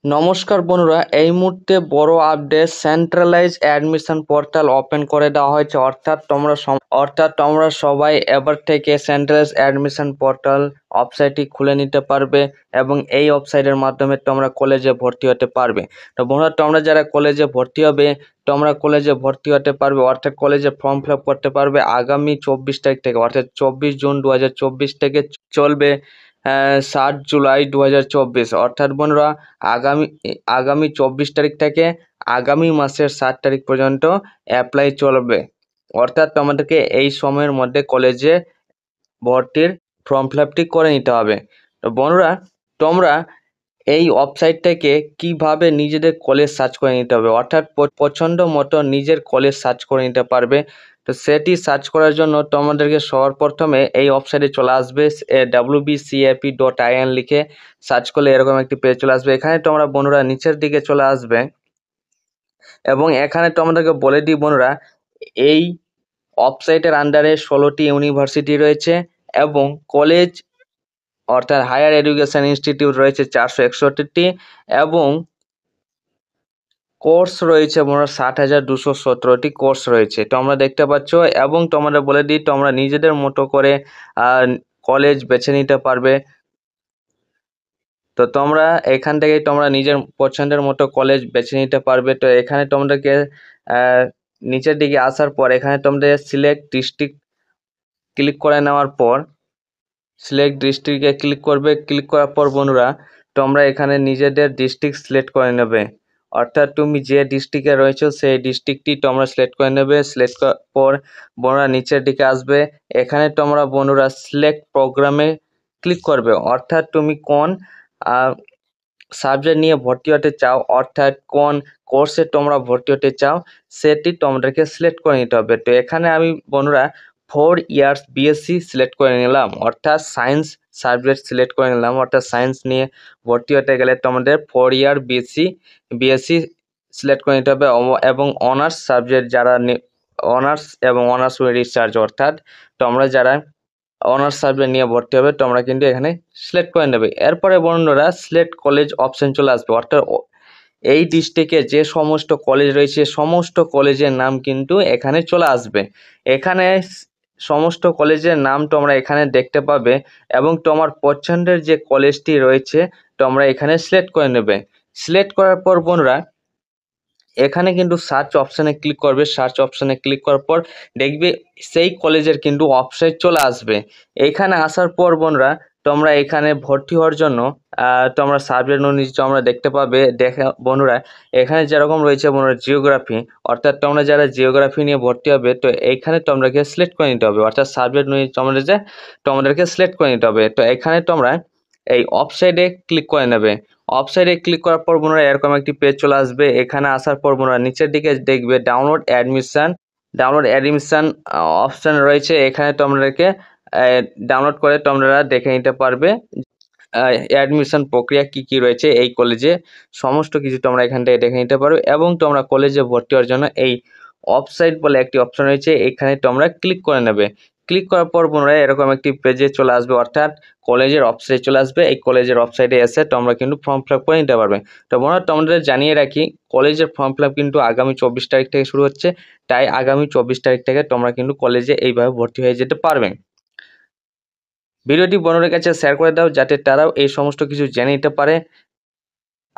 নমস্কার বন্ধুরা, এই মুহূর্তে বড় update. Centralise admission portal open করে দেওয়া হয়েছে, অর্থাৎ তোমরা সবাই এবার থেকে সেন্ট্রালাইজ অ্যাডমিশন পোর্টাল ওয়েবসাইটটি খুলে নিতে পারবে এবং এই ওয়েবসাইটের মাধ্যমে তোমরা কলেজে ভর্তি হতে পারবে। তো বন্ধুরা, তোমরা যারা কলেজে ভর্তি হবে, তোমরা কলেজে ভর্তি হতে পারবে, অর্থাৎ কলেজে ফর্ম ফিল আপ করতে পারবে আগামী 24 তারিখ থেকে, অর্থাৎ 24 জুন 2024 থেকে চলবে 7 জুলাই 2024। অর্থাৎ বন্ধুরা, আগামী আগামী 24 তারিখ থেকে আগামী মাসের 7 তারিখ পর্যন্ত অ্যাপ্লাই চলবে। অর্থাৎ তোমাদেরকে এই সময়ের মধ্যে কলেজে ভর্তির ফর্ম ফিল আপটি করে নিতে হবে। তো বন্ধুরা, তোমরা এই ওয়েবসাইট থেকে কিভাবে নিজেদের কলেজ সার্চ করে নিতে হবে, অর্থাৎ পছন্দ মতো নিজের কলেজ সার্চ করে নিতে পারবে। তো সেটি সার্চ করার জন্য তোমাদেরকে সবার প্রথমে এই ওয়েবসাইটে চলে আসবে, wbcap.in লিখে সার্চ করলে এরকম একটি পেজ চলে আসবে। এখানে তোমরা বন্ধুরা নিচের দিকে চলে আসবে এবং এখানে তোমাদেরকে বলে দিই বন্ধুরা, এই ওয়েবসাইটের আন্ডারে 16টি ইউনিভার্সিটি রয়েছে এবং কলেজ অর্থাৎ হায়ার এডুকেশন ইনস্টিটিউট রয়েছে 461টি এবং কোর্স রয়েছে মোট 60,217টি কোর্স রয়েছে, তোমরা দেখতে পাচ্ছ। এবং তোমরা বলে দিই, তোমরা নিজেদের মতো করে কলেজ বেছে নিতে পারবে। তো তোমরা এখান থেকে তোমরা নিজের পছন্দের মতো কলেজ বেছে নিতে পারবে। তো এখানে তোমাদেরকে নিচের দিকে আসার পর এখানে তোমাদের সিলেক্ট ডিস্ট্রিক্ট ক্লিক করে নেওয়ার পর সিলেক্ট ডিস্ট্রিক্টে ক্লিক করবে। ক্লিক করার পর বন্ধুরা, তোমরা এখানে নিজেদের ডিস্ট্রিক্ট সিলেক্ট করে নেবে, অর্থাৎ তুমি যে ডিস্ট্রিক্টে রয়েছো সেই ডিস্ট্রিক্টটি তোমরা সিলেক্ট করে নেবে। সিলেক্ট করার পর বন্ধুরা নিচের দিকে আসবে, এখানে তোমরা বন্ধুরা সিলেক্ট প্রোগ্রামে ক্লিক করবে, অর্থাৎ তুমি কোন সাবজেক্ট নিয়ে ভর্তি হতে চাও, অর্থাৎ কোন কোর্সে তোমরা ভর্তি হতে চাও সেটি তোমাদেরকে সিলেক্ট করে নিতে হবে। তো এখানে আমি বন্ধুরা 4 ইয়ার্স বিএসসি সিলেক্ট করে নিলাম, অর্থাৎ সায়েন্স সাবজেক্ট সিলেক্ট করে নিলাম। অর্থাৎ সায়েন্স নিয়ে ভর্তি হতে গেলে তোমাদের 4 ইয়ার বিএসসি সিলেক্ট করে নিতে হবে এবং অনার্স সাবজেক্ট যারা অনার্স এবং অনার্স উইথ রিসার্চ, অর্থাৎ তোমরা যারা অনার্স সাবজেক্ট নিয়ে ভর্তি হবে তোমরা কিন্তু এখানে সিলেক্ট করে নেবে। এরপরে বন্ধুরা সিলেক্ট কলেজ অপশন চলে আসবে, অর্থাৎ এই ডিস্ট্রিক্টে যে সমস্ত কলেজ রয়েছে সমস্ত কলেজের নাম কিন্তু এখানে চলে আসবে। এখানে সমস্ত কলেজের নাম তোমরা এখানে দেখতে পাবে এবং তোমার পছন্দের যে কলেজটি রয়েছে তোমরা এখানে সিলেক্ট করে নেবে। সিলেক্ট করার পর বন্ধুরা এখানে কিন্তু সার্চ অপশানে ক্লিক করবে। সার্চ অপশানে ক্লিক করার পর দেখবে সেই কলেজের কিন্তু ওয়েবসাইট চলে আসবে। এখানে আসার পর বন্ধুরা তোমরা এখানে ভর্তি হওয়ার জন্য তোমরা সাবজেক্ট অনুযায়ী তোমরা দেখতে পাবে। দেখে বন্ধুরা এখানে যেরকম রয়েছে বন্ধুরা জিওগ্রাফি, অর্থাৎ তোমরা যারা জিওগ্রাফি নিয়ে ভর্তি হবে তো এইখানে তোমাদেরকে সিলেক্ট করে নিতে হবে, অর্থাৎ সাবজেক্ট অনুযায়ী তোমাদেরকে সিলেক্ট করে নিতে হবে। তো এখানে তোমরা এই ওয়েবসাইটে ক্লিক করে নেবে। ওয়েবসাইটে ক্লিক করার পর বন্ধুরা এরকম একটি পেজ চলে আসবে। এখানে আসার পর বন্ধুরা নিচের দিকে দেখবে ডাউনলোড অ্যাডমিশন অপশান রয়েছে, এখানে তোমাদেরকে ডাউনলোড করে তোমরা দেখে নিতে পারবে অ্যাডমিশন প্রক্রিয়া কি কি রয়েছে এই কলেজে, সমস্ত কিছু তোমরা এখান থেকে দেখে নিতে পারবে। এবং তোমরা কলেজে ভর্তি হওয়ার জন্য এই ওয়েবসাইট বলে একটি অপশন রয়েছে, এখানে তোমরা ক্লিক করে নেবে। ক্লিক করার পর বন্ধুরা এরকম একটি পেজে চলে আসবে, অর্থাৎ কলেজের ওয়েবসাইট চলে আসবে। এই কলেজের ওয়েবসাইটে এসে তোমরা কিন্তু ফর্ম ফিল আপ করে নিতে পারবে। তো বন্ধুরা তোমাদের জানিয়ে রাখি, কলেজের ফর্ম ফিল আপ কিন্তু আগামী 24 তারিখ থেকে শুরু হচ্ছে, তাই আগামী 24 তারিখ থেকে তোমরা কিন্তু কলেজে এইভাবে ভর্তি হয়ে যেতে পারবে। ভিডিওটি বন্ধুদের কাছে শেয়ার করে দাও যাতে তারাও এই সমস্ত কিছু জেনে নিতে পারে।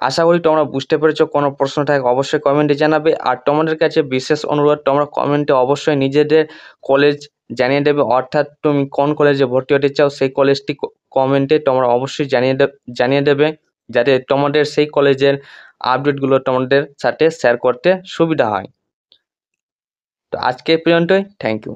আশা করি তোমরা বুঝতে পেরেছো। কোনো প্রশ্ন থাকে অবশ্যই কমেন্টে জানাবে। আর তোমাদের কাছে বিশেষ অনুরোধ, তোমরা কমেন্টে অবশ্যই নিজেদের কলেজ জানিয়ে দেবে, অর্থাৎ তুমি কোন কলেজে ভর্তি হতে চাও সেই কলেজটি কমেন্টে তোমরা অবশ্যই জানিয়ে দেবে, যাতে তোমাদের সেই কলেজের আপডেটগুলো তোমাদের সাথে শেয়ার করতে সুবিধা হয়। তো আজকে এই পর্যন্তই, থ্যাংক ইউ।